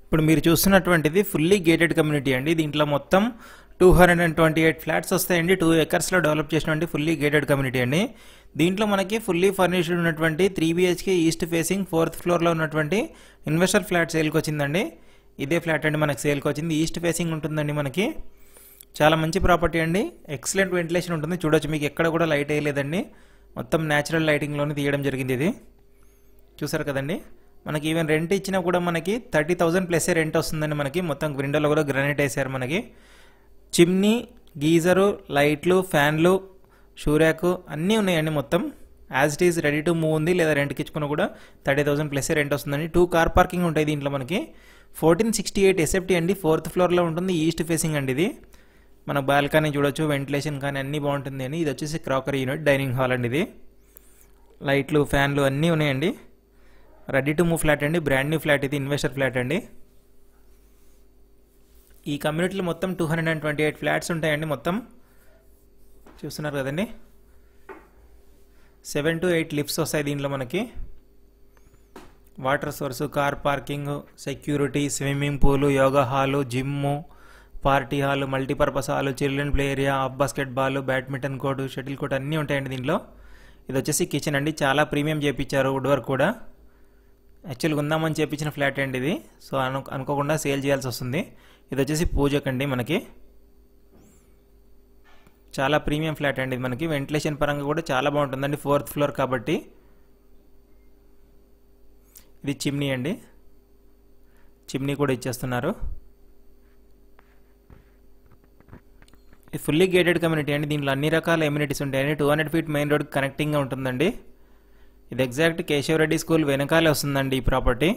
ఇప్పుడు మీరు చూస్తున్నటువంటిది fully gated community అండి. దీంట్లో మొత్తం 228 ఫ్లాట్స్ వస్తాయండి. 2 ఎకర్స్లో డెవలప్ చేసినటువంటి ఫుల్లీ గేటెడ్ కమ్యూనిటీ అండి. దీంట్లో మనకి ఫుల్లీ ఫర్నిష్డ్ ఉన్నటువంటి 3 BHK ఈస్ట్ ఫేసింగ్ 4th ఫ్లోర్లో ఉన్నటువంటి ఇన్వెస్టర్ ఫ్లాట్ సేల్కి వచ్చిందండి. ఇదే ఫ్లాట్ అండి మనకి సేల్కి వచ్చింది. ఈస్ట్ ఫేసింగ్ ఉంటుందండి. మనకి చాలా మంచి ప్రాపర్టీ అండి. ఎక్సలెంట్ వెంటిలేషన్ ఉంటుంది. చూడొచ్చు, మీకు ఎక్కడ కూడా లైట్ వేయలేదండి. మొత్తం న్యాచురల్ లైటింగ్లోనే తీయడం జరిగింది. ఇది చూసారు కదండి. మనకి ఈవెన్ రెంట్ ఇచ్చినా కూడా మనకి 30,000 ప్లస్ రెంట్ వస్తుందండి. మనకి మొత్తం విండోలో కూడా గ్రానైట్ వేసారు. మనకి చిమ్నీ, గీజరు, లైట్లు, ఫ్యాన్లు, షూర్యాక్ అన్నీ ఉన్నాయండి. మొత్తం as it is ready to move ఉంది. లేదా రెంట్కి ఇచ్చుకున్నా కూడా 30,000 ప్లస్ రెంట్ వస్తుందండి. 2 కార్ పార్కింగ్ ఉంటాయి దీంట్లో. మనకి 1468 SFT అండి. 4th ఫ్లోర్లో ఉంటుంది. ఈస్ట్ ఫేసింగ్ అండి. ఇది మన బాల్కనీ చూడొచ్చు, వెంటిలేషన్ కానీ అన్నీ బాగుంటుంది అని. ఇది వచ్చేసి క్రాకరీ యూనిట్, డైనింగ్ హాల్ అండి. ఇది లైట్లు, ఫ్యాన్లు అన్నీ ఉన్నాయండి. రెడీ టు మూవ్ ఫ్లాట్ అండి. Brand new flat. ఇది ఇన్వెస్టర్ ఫ్లాట్ అండి. ఈ కమ్యూనిటీలో మొత్తం 228 ఫ్లాట్స్ ఉంటాయండి. మొత్తం చూస్తున్నారు కదండి. 7 to 8 లిఫ్ట్స్ వస్తాయి దీంట్లో. మనకి water source, car parking, security, swimming pool, yoga hall, gym, party hall, multipurpose hall, children play area, basket ball, badminton court, shuttle court అన్నీ ఉంటాయండి దీంట్లో. ఇది వచ్చేసి కిచెన్ అండి. చాలా ప్రీమియం చేయించారు. వుడ్ వర్క్ కూడా యాక్చువల్గా ఉందామని చేయించిన ఫ్లాట్ అండి ఇది. సో అనుకోకుండా సేల్ చేయాల్సి వస్తుంది. ఇది వచ్చేసి పూజకండి. మనకి చాలా ప్రీమియం ఫ్లాట్ అండి. మనకి వెంటిలేషన్ పరంగా కూడా చాలా బాగుంటుందండి. 4th ఫ్లోర్ కాబట్టి. ఇది చిమ్నీ అండి. చిమ్నీ కూడా ఇచ్చేస్తున్నారు. ఇది ఫుల్లీ గేటెడ్ కమ్యూనిటీ అండి. దీంట్లో అన్ని రకాల ఎమ్యూనిటీస్ ఉంటాయండి. 200 feet మెయిన్ రోడ్ కనెక్టింగ్గా ఉంటుందండి. ఇది ఎగ్జాక్ట్ కేశవరెడ్డి స్కూల్ వెనకాలే వస్తుందండి ఈ ప్రాపర్టీ.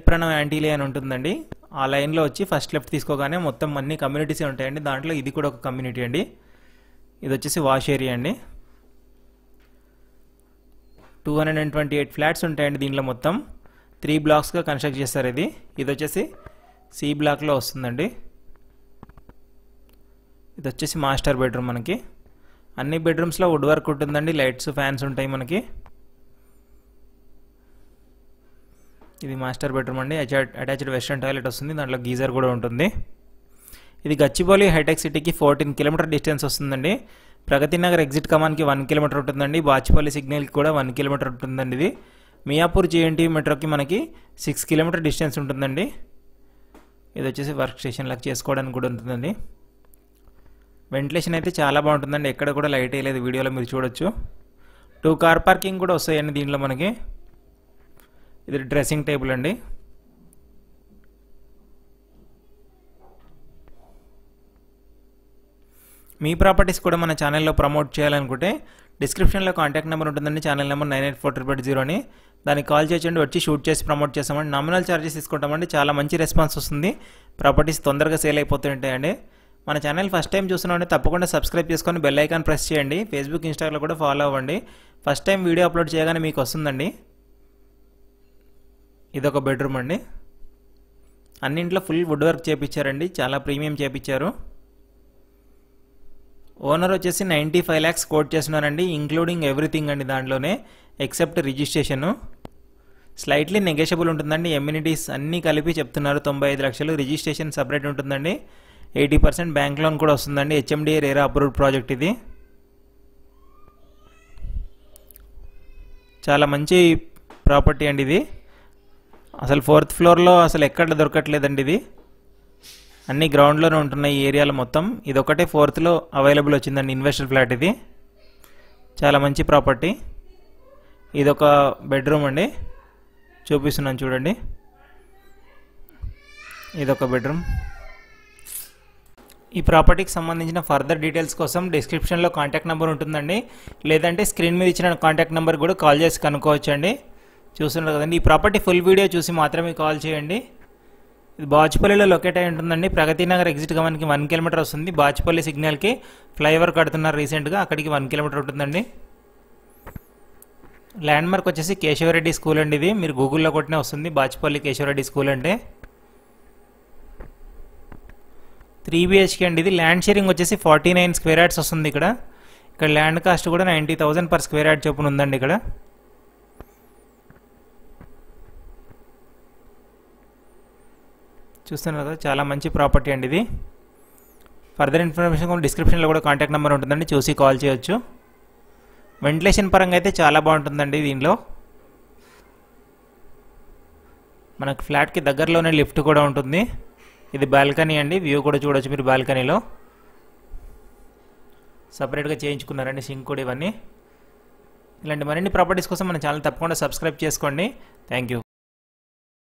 ప్రణవ్ యాంటీలే అని ఉంటుందండి. ఆ లైన్లో వచ్చి ఫస్ట్ లెఫ్ట్ తీసుకోగానే మొత్తం అన్ని కమ్యూనిటీసే ఉంటాయండి. దాంట్లో ఇది కూడా ఒక కమ్యూనిటీ అండి. ఇది వచ్చేసి వాష్ ఏరియా అండి. 228 ఫ్లాట్స్ ఉంటాయండి దీంట్లో. మొత్తం 3 బ్లాక్స్గా కన్స్ట్రక్ట్ చేస్తారు. ఇది వచ్చేసి C బ్లాక్లో వస్తుందండి. ఇది వచ్చేసి మాస్టర్ బెడ్రూమ్. మనకి అన్ని బెడ్రూమ్స్లో వుడ్ వర్క్ ఉంటుందండి. లైట్స్, ఫ్యాన్స్ ఉంటాయి మనకి. ఇది మాస్టర్ బెడ్రూమ్ అండి. అటాచ్డ్ వెస్ట్రన్ టాయిలెట్ వస్తుంది. దాంట్లో గీజర్ కూడా ఉంటుంది. ఇది గచ్చిబౌలి హైటెక్ సిటీకి 14 కిలోమీటర్ డిస్టెన్స్ వస్తుందండి. ప్రగతి నగర్ ఎగ్జిట్ కమాన్కి 1 కిలోమీటర్ ఉంటుందండి. బాచిపల్లి సిగ్నల్కి కూడా 1 కిలోమీటర్ ఉంటుందండి. ఇది మియాపూర్ JNT మెట్రోకి మనకి 6 కిలోమీటర్ డిస్టెన్స్ ఉంటుందండి. ఇది వచ్చేసి వర్క్ స్టేషన్ లాగా చేసుకోవడానికి కూడా ఉంటుందండి. వెంటిలేషన్ అయితే చాలా బాగుంటుందండి. ఎక్కడ కూడా లైట్ వేయలేదు. వీడియోలో మీరు చూడొచ్చు. 2 కార్ పార్కింగ్ కూడా వస్తాయండి దీంట్లో మనకి. ఇది డ్రెస్సింగ్ టేబుల్ అండి. మీ ప్రాపర్టీస్ కూడా మన ఛానల్లో ప్రమోట్ చేయాలనుకుంటే డిస్క్రిప్షన్లో కాంటాక్ట్ నెంబర్ ఉంటుందండి. ఛానల్ నెంబర్ 984380 అని. దానికి కాల్ చేయండి. వచ్చి షూట్ చేసి ప్రమోట్ చేస్తామండి. నామినల్ ఛార్జెస్ తీసుకుంటామండి. చాలా మంచి రెస్పాన్స్ వస్తుంది. ప్రాపర్టీస్ తొందరగా సేల్ అయిపోతూ ఉంటాయండి. మన ఛానల్ ఫస్ట్ టైం చూస్తున్నామంటే తప్పకుండా సబ్స్క్రైబ్ చేసుకొని బెల్ ఐకాన్ ప్రెస్ చేయండి. ఫేస్బుక్, ఇన్స్టాగ్రామ్లో కూడా ఫాలో అవ్వండి. ఫస్ట్ టైం వీడియో అప్లోడ్ చేయగానే మీకు వస్తుందండి. ఇదొక బెడ్రూమ్ అండి. అన్నింట్లో ఫుల్ వుడ్ వర్క్ చేయించారండి. చాలా ప్రీమియం చేయించారు. ఓనర్ వచ్చేసి 95 lakhs కోట్ చేస్తున్నారండి. ఇంక్లూడింగ్ ఎవ్రీథింగ్ అండి దాంట్లోనే, ఎక్సెప్ట్ రిజిస్ట్రేషను. స్లైట్లీ నెగోషియబుల్ ఉంటుందండి. ఎమ్యూనిటీస్ అన్నీ కలిపి చెప్తున్నారు 95 లక్షలు. రిజిస్ట్రేషన్ సపరేట్ ఉంటుందండి. 80% బ్యాంక్ లోన్ కూడా వస్తుందండి. HMDA RERA approved project. ఇది చాలా మంచి ప్రాపర్టీ అండి. ఇది అసలు 4th ఫ్లోర్లో అసలు ఎక్కడ దొరకట్లేదండి. ఇది అన్ని గ్రౌండ్లోనే ఉంటున్నాయి ఈ ఏరియాలో మొత్తం. ఇది ఒకటే 4thలో అవైలబుల్ వచ్చిందండి ఇన్వెస్టర్ ఫ్లాట్. ఇది చాలా మంచి ప్రాపర్టీ. ఇదొక బెడ్రూమ్ అండి. చూపిస్తున్నాను చూడండి. ఇదొక బెడ్రూమ్. ఈ ప్రాపర్టీకి సంబంధించిన ఫర్దర్ డీటెయిల్స్ కోసం డిస్క్రిప్షన్లో కాంటాక్ట్ నెంబర్ ఉంటుందండి. లేదంటే స్క్రీన్ మీద ఇచ్చిన కాంటాక్ట్ నెంబర్ కూడా కాల్ చేసి కనుక్కోవచ్చండి. చూస్తున్నారు కదండి. ఈ ప్రాపర్టీ ఫుల్ వీడియో చూసి మాత్రమే కాల్ చేయండి. ఇది బాచిపల్లిలో లొకేట్ అయి ఉంటుందండి. ప్రగతి నగర్ ఎగ్జిట్ కమాన్కి 1 కిలోమీటర్ వస్తుంది. బాచిపల్లి సిగ్నల్కి ఫ్లైఓవర్ కడుతున్నారు రీసెంట్గా, అక్కడికి 1 కిలోమీటర్ ఉంటుందండి. ల్యాండ్ మార్క్ వచ్చేసి కేశవరెడ్డి స్కూల్ అండి. ఇది మీరు గూగుల్లో కొట్టినా వస్తుంది. బాచిపల్లి కేశవరెడ్డి స్కూల్ అంటే 3 BHK అండి. ఇది ల్యాండ్ షేరింగ్ వచ్చేసి 49 స్క్వేర్ యార్డ్స్ వస్తుంది. ఇక్కడ ల్యాండ్ కాస్ట్ కూడా 90,000 per స్క్వేర్ యార్డ్ చొప్పున ఉందండి. ఇక్కడ చూస్తున్నారు కదా, చాలా మంచి ప్రాపర్టీ అండి ఇది. ఫర్దర్ ఇన్ఫర్మేషన్ కూడా డిస్క్రిప్షన్లో కూడా కాంటాక్ట్ నెంబర్ ఉంటుందండి, చూసి కాల్ చేయొచ్చు. వెంటిలేషన్ పరంగా అయితే చాలా బాగుంటుందండి. దీనిలో మనకు ఫ్లాట్కి దగ్గరలోనే లిఫ్ట్ కూడా ఉంటుంది. ఇది బాల్కనీ అండి, వ్యూ కూడా చూడొచ్చు మీరు బాల్కనీలో. సపరేట్గా చేయించుకున్నారండి సింక్ కూడా. ఇవన్నీ ఇలాంటి మరిన్ని ప్రాపర్టీస్ కోసం మన ఛానల్ తప్పకుండా సబ్స్క్రైబ్ చేసుకోండి. Thank you.